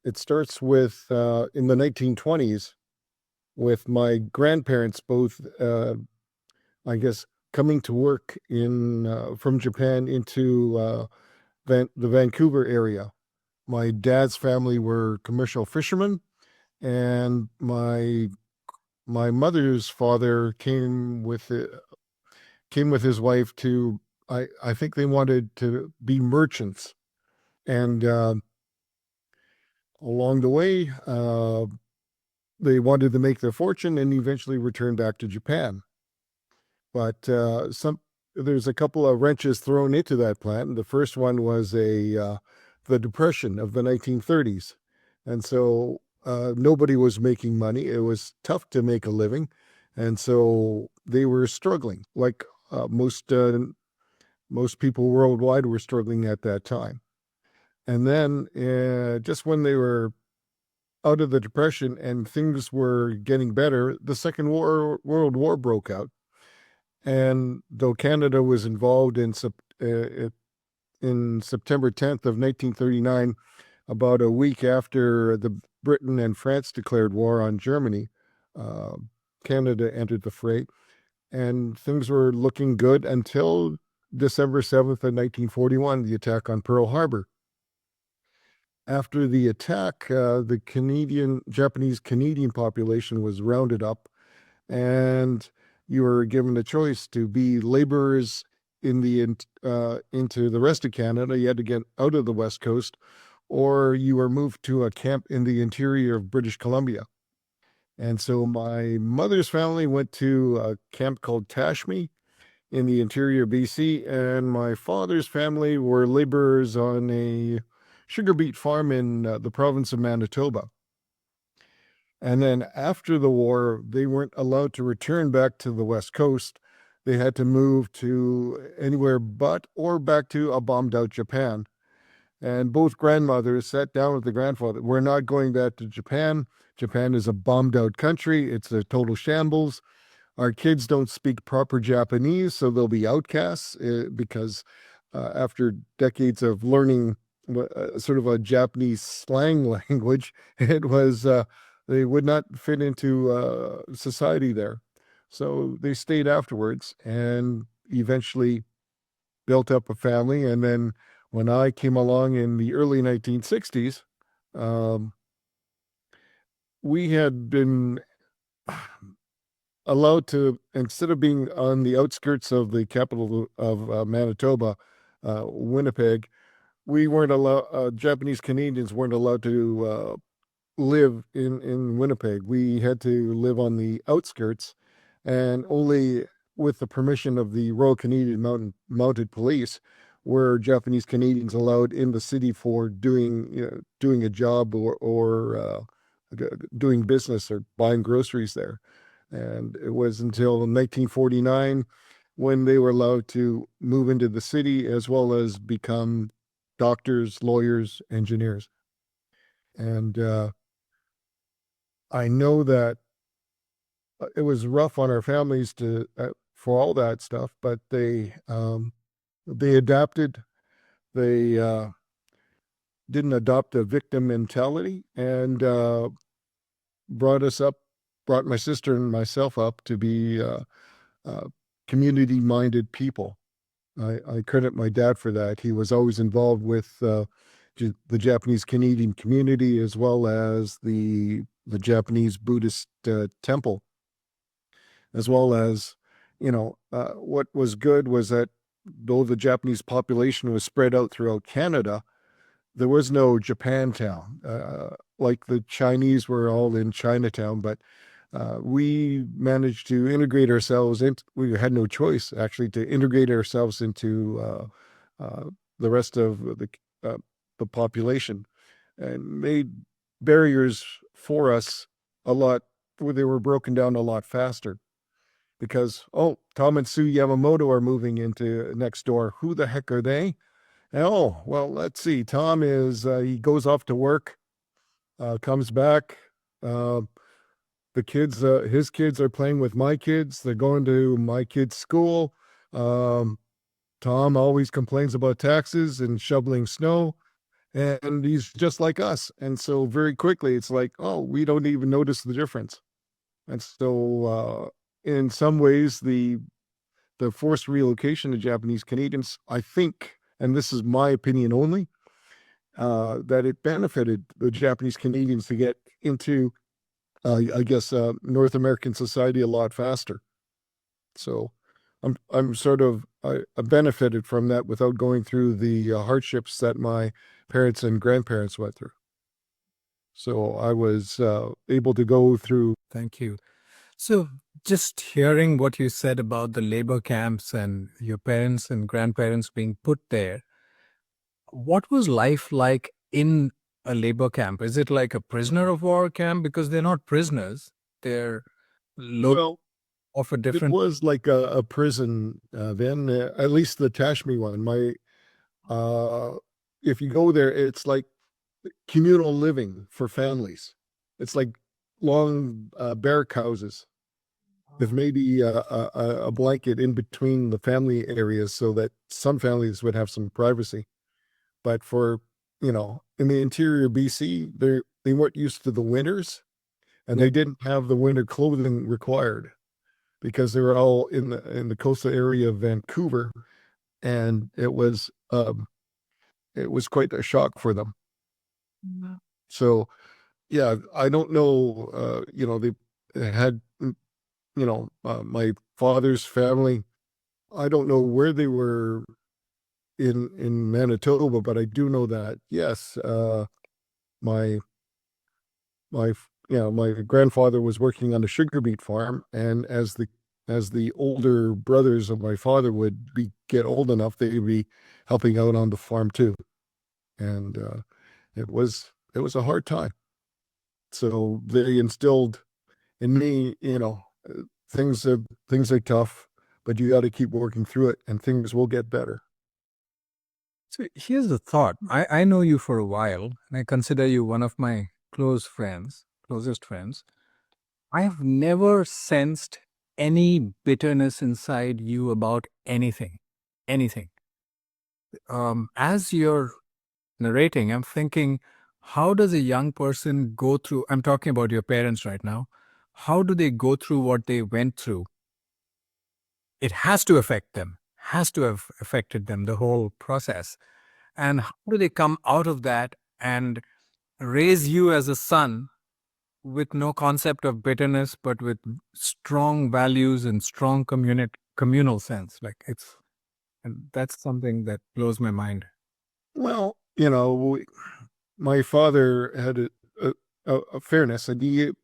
It starts with in the 1920s with my grandparents both, I guess, coming to work in from Japan into the Vancouver area. My dad's family were commercial fishermen, and my mother's father came with his wife to. I think they wanted to be merchants, and along the way, they wanted to make their fortune and eventually return back to Japan. But there's a couple of wrenches thrown into that plan. The first one was the Depression of the 1930s, and so nobody was making money. It was tough to make a living, and so they were struggling, like most people worldwide were struggling at that time. And then just when they were out of the Depression and things were getting better, the Second World War broke out. And though Canada was involved in September 10th of 1939, about a week after the Britain and France declared war on Germany, Canada entered the fray, and things were looking good until December 7th of 1941, the attack on Pearl Harbor. After the attack, the Japanese-Canadian population was rounded up, and you were given a choice to be laborers into the rest of Canada. You had to get out of the West Coast, or you were moved to a camp in the interior of British Columbia. And so my mother's family went to a camp called Tashme in the interior of BC, and my father's family were laborers on a sugar beet farm in the province of Manitoba. And then after the war, they weren't allowed to return back to the West Coast. They had to move to anywhere but or back to a bombed out Japan. And both grandmothers sat down with the grandfather. We're not going back to Japan. Japan is a bombed out country. It's a total shambles. Our kids don't speak proper Japanese, so they'll be outcasts because after decades of learning sort of a Japanese slang language, it was they would not fit into society there. So they stayed afterwards and eventually built up a family. And then when I came along in the early 1960s, we had been allowed to, instead of being on the outskirts of the capital of Manitoba, Winnipeg, we weren't allowed, Japanese Canadians weren't allowed to live in Winnipeg. We had to live on the outskirts, and only with the permission of the Royal Canadian Mounted Police were Japanese Canadians allowed in the city for doing a job or doing business or buying groceries there. And it was until 1949 when they were allowed to move into the city as well as become doctors, lawyers, engineers. And I know that it was rough on our families for all that stuff, but they adapted. They didn't adopt a victim mentality and brought my sister and myself up to be community-minded people. I credit my dad for that. He was always involved with the Japanese Canadian community as well as the Japanese Buddhist temple, as well as, what was good was that though the Japanese population was spread out throughout Canada, there was no Japantown. Like the Chinese were all in Chinatown, but we managed to integrate ourselves we had no choice actually to integrate ourselves into the rest of the population, and made barriers for us a lot where they were broken down a lot faster. Because, Tom and Sue Yamamoto are moving into next door. Who the heck are they? Oh, well, let's see. Tom he goes off to work, comes back. The kids, his kids are playing with my kids. They're going to my kids' school. Tom always complains about taxes and shoveling snow. and he's just like us. And so very quickly, it's like, oh, we don't even notice the difference. And so, in some ways, the forced relocation of Japanese Canadians, I think, and this is my opinion only, that it benefited the Japanese Canadians to get into, I guess, North American society a lot faster. So I'm sort of I benefited from that without going through the hardships that my parents and grandparents went through. So I was able to go through. Thank you. So, just hearing what you said about the labor camps and your parents and grandparents being put there, what was life like in a labor camp? Is it like a prisoner of war camp? Because they're not prisoners, they're loaded Well, off a it different. was like a prison then, at least the Tashmi one. Uh, if you go there, it's like communal living for families. It's like long barrack houses with maybe a blanket in between the family areas so that some families would have some privacy. But for, in the interior BC, they weren't used to the winters and they didn't have the winter clothing required because they were all in the coastal area of Vancouver, and it was quite a shock for them. So yeah, I don't know. They had my father's family. I don't know where they were in Manitoba, but I do know that yes, my my my grandfather was working on a sugar beet farm, and as the older brothers of my father would get old enough, they'd be helping out on the farm too, and it was a hard time. So they instilled in me, things are tough, but you got to keep working through it, and things will get better. So, here's the thought. I know you for a while, and I consider you one of my closest friends. I have never sensed any bitterness inside you about anything. Anything. As you're narrating, I'm thinking, how does a young person go through? I'm talking about your parents right now. How do they go through what they went through? It has to affect them, has to have affected them, the whole process. And how do they come out of that and raise you as a son with no concept of bitterness, but with strong values and strong communal sense? And that's something that blows my mind. Well, my father had a fairness, and the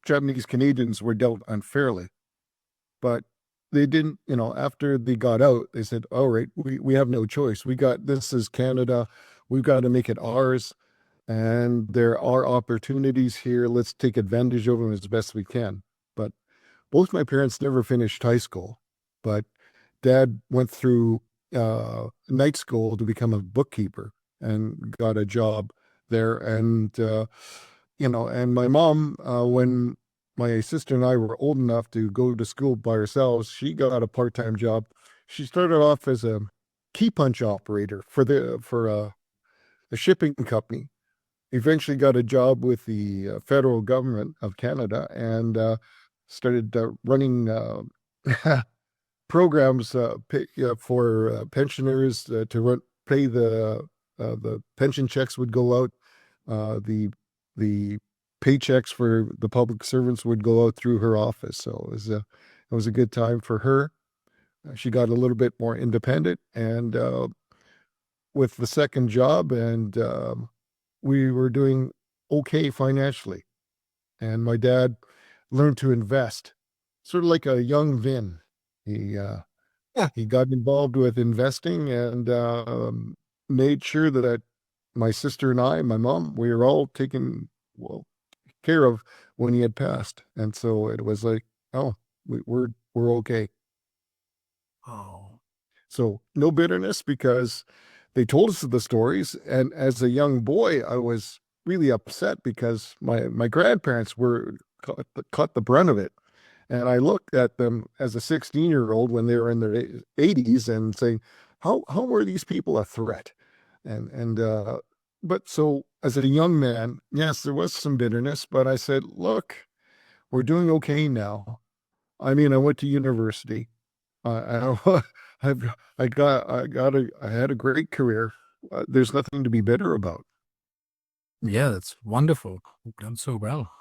Japanese Canadians were dealt unfairly, but they didn't. After they got out, they said, "All right, we have no choice. We got this is Canada. We've got to make it ours, and there are opportunities here. Let's take advantage of them as best we can." But both my parents never finished high school, but Dad went through night school to become a bookkeeper and got a job there. And and my mom, when my sister and I were old enough to go to school by ourselves, she got a part-time job. She started off as a key punch operator for a shipping company. Eventually got a job with the federal government of Canada, and started running programs for pensioners pay the pension checks would go out. The paychecks for the public servants would go out through her office. So it was a good time for her. She got a little bit more independent, and with the second job, and we were doing okay financially. And my dad learned to invest, sort of like a young Vin. He he got involved with investing, and made sure that my sister and I, my mom, we were all taken care of when he had passed. And so it was like, oh, we're okay. Oh. So no bitterness, because they told us the stories. And as a young boy, I was really upset because my grandparents were caught the brunt of it. And I looked at them as a 16-year-old when they were in their 80s and saying, how were these people a threat? And But so as a young man, yes, there was some bitterness, but I said, look, we're doing okay now. I mean, I went to university. I I had a great career. There's nothing to be bitter about. Yeah, that's wonderful. You've done so well.